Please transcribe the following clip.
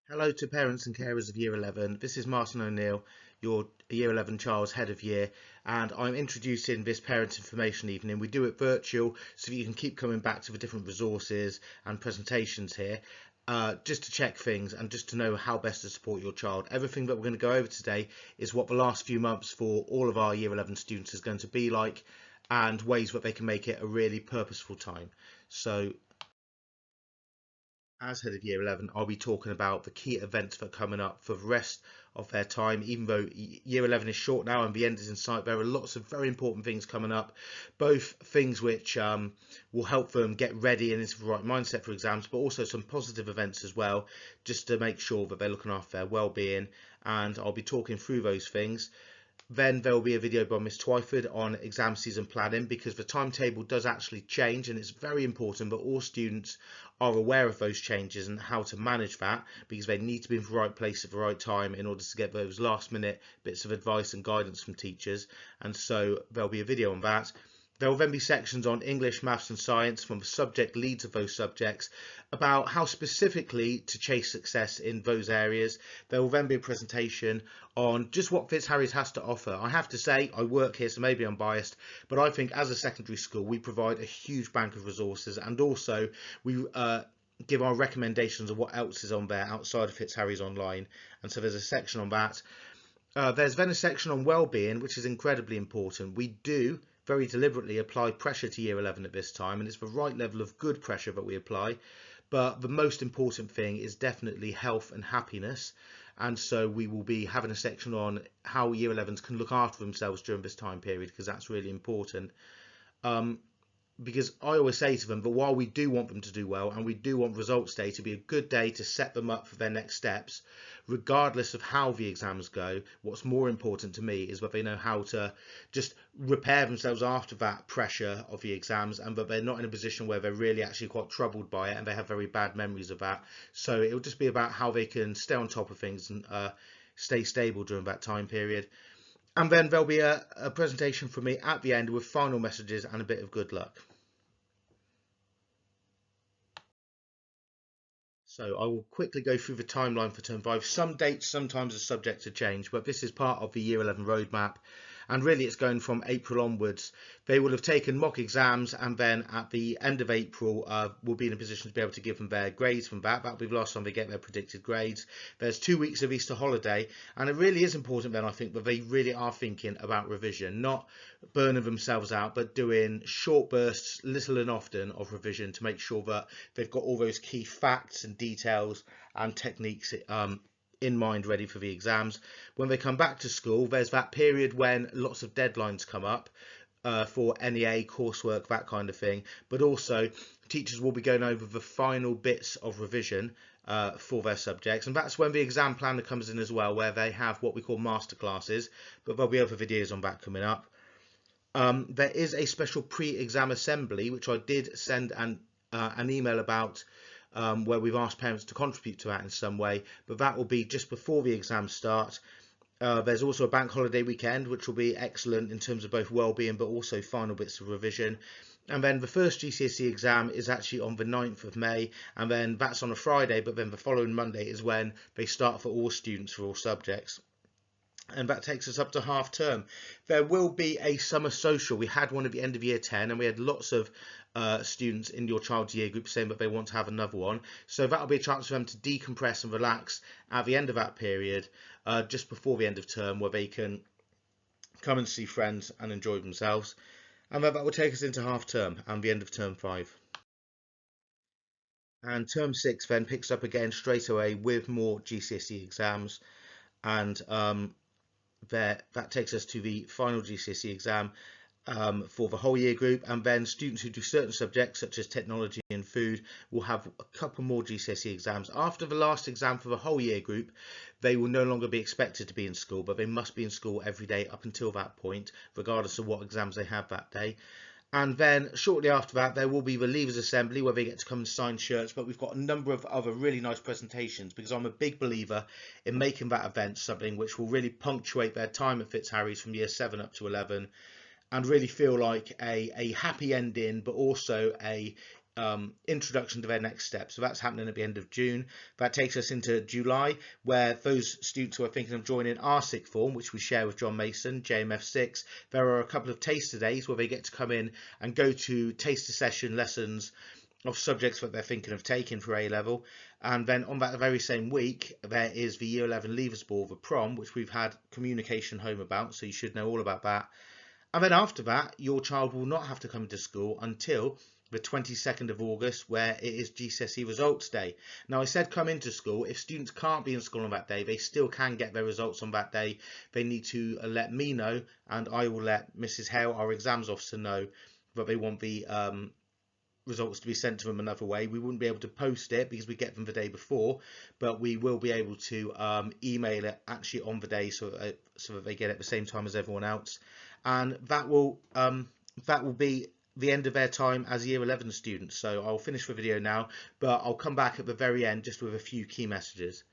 Hello to parents and carers of Year 11. This is Martin O'Neill, your Year 11 child's head of year, and I'm introducing this parent information evening. We do it virtual so that you can keep coming back to the different resources and presentations here, just to check things and just to know how best to support your child. Everything that we're going to go over today is what the last few months for all of our Year 11 students is going to be like, and ways that they can make it a really purposeful time. So as head of year 11, I'll be talking about the key events that are coming up for the rest of their time. Even though year 11 is short now and the end is in sight, there are lots of very important things coming up, both things which will help them get ready and into the right mindset for exams, but also some positive events as well, just to make sure that they're looking after their well-being. And I'll be talking through those things. Then there will be a video by Miss Twyford on exam season planning, because the timetable does actually change, and it's very important that all students are aware of those changes and how to manage that, because they need to be in the right place at the right time in order to get those last minute bits of advice and guidance from teachers. And so there'll be a video on that. There will then be sections on English, maths and science from the subject leads of those subjects about how specifically to chase success in those areas. There will then be a presentation on just what Fitzharris has to offer. I have to say, I work here, so maybe I'm biased, but I think as a secondary school, we provide a huge bank of resources, and also we give our recommendations of what else is on there outside of Fitzharris Online. And so there's a section on that. There's then a section on well-being, which is incredibly important. We do very deliberately apply pressure to year 11 at this time, and it's the right level of good pressure that we apply. But the most important thing is definitely health and happiness. And so we will be having a section on how year 11s can look after themselves during this time period, because that's really important. Because I always say to them that while we do want them to do well and we do want results day to be a good day to set them up for their next steps, regardless of how the exams go, what's more important to me is that they know how to just repair themselves after that pressure of the exams, and that they're not in a position where they're really actually quite troubled by it and they have very bad memories of that. So it'll just be about how they can stay on top of things and stay stable during that time period. And then there'll be a presentation from me at the end with final messages and a bit of good luck. So I will quickly go through the timeline for term 5. Some dates sometimes are subject to change, but this is part of the year 11 roadmap. And really it's going from April onwards. They will have taken mock exams, and then at the end of April will be in a position to be able to give them their grades from that. That'll be the last time they get their predicted grades. There's 2 weeks of Easter holiday, and it really is important then, I think, that they really are thinking about revision, not burning themselves out, but doing short bursts, little and often, of revision to make sure that they've got all those key facts and details and techniques in mind ready for the exams. When they come back to school, there's that period when lots of deadlines come up for NEA coursework, that kind of thing, but also teachers will be going over the final bits of revision for their subjects, and that's when the exam planner comes in as well, where they have what we call master classes, but there'll be other videos on that coming up. There is a special pre-exam assembly, which I did send an email about, where we've asked parents to contribute to that in some way, but that will be just before the exams start. There's also a bank holiday weekend, which will be excellent in terms of both well-being but also final bits of revision. And then the first GCSE exam is actually on the 9th of May, and then that's on a Friday, but then the following Monday is when they start for all students for all subjects. And that takes us up to half term. There will be a summer social. We had one at the end of year 10, and we had lots of students in your child's year group saying that they want to have another one. So that'll be a chance for them to decompress and relax at the end of that period, just before the end of term, where they can come and see friends and enjoy themselves. And that will take us into half term and the end of term 5. And term 6 then picks up again straight away with more GCSE exams, and that takes us to the final GCSE exam for the whole year group, and then students who do certain subjects such as technology and food will have a couple more GCSE exams. After the last exam for the whole year group, they will no longer be expected to be in school, but they must be in school every day up until that point, regardless of what exams they have that day. And then shortly after that, there will be the Leavers Assembly, where they get to come and sign shirts. But we've got a number of other really nice presentations, because I'm a big believer in making that event something which will really punctuate their time at Fitzharris from year 7 up to 11, and really feel like a happy ending, but also a introduction to their next step. So that's happening at the end of June. That takes us into July, where those students who are thinking of joining our sixth form, which we share with John Mason, JMF6, there are a couple of taster days where they get to come in and go to taster session lessons of subjects that they're thinking of taking for A level. And then on that very same week, there is the Year 11 Leavers Ball, the prom, which we've had communication home about, so you should know all about that. And then after that, your child will not have to come to school until the 22nd of August, where it is GCSE results day. Now, I said come into school. If students can't be in school on that day, they still can get their results on that day. They need to let me know, and I will let Mrs. Hale, our exams officer, know that they want the results to be sent to them another way. We wouldn't be able to post it because we get them the day before, but we will be able to email it actually on the day so that they get it at the same time as everyone else. And that will be the end of their time as Year 11 students. So I'll finish the video now, but I'll come back at the very end just with a few key messages.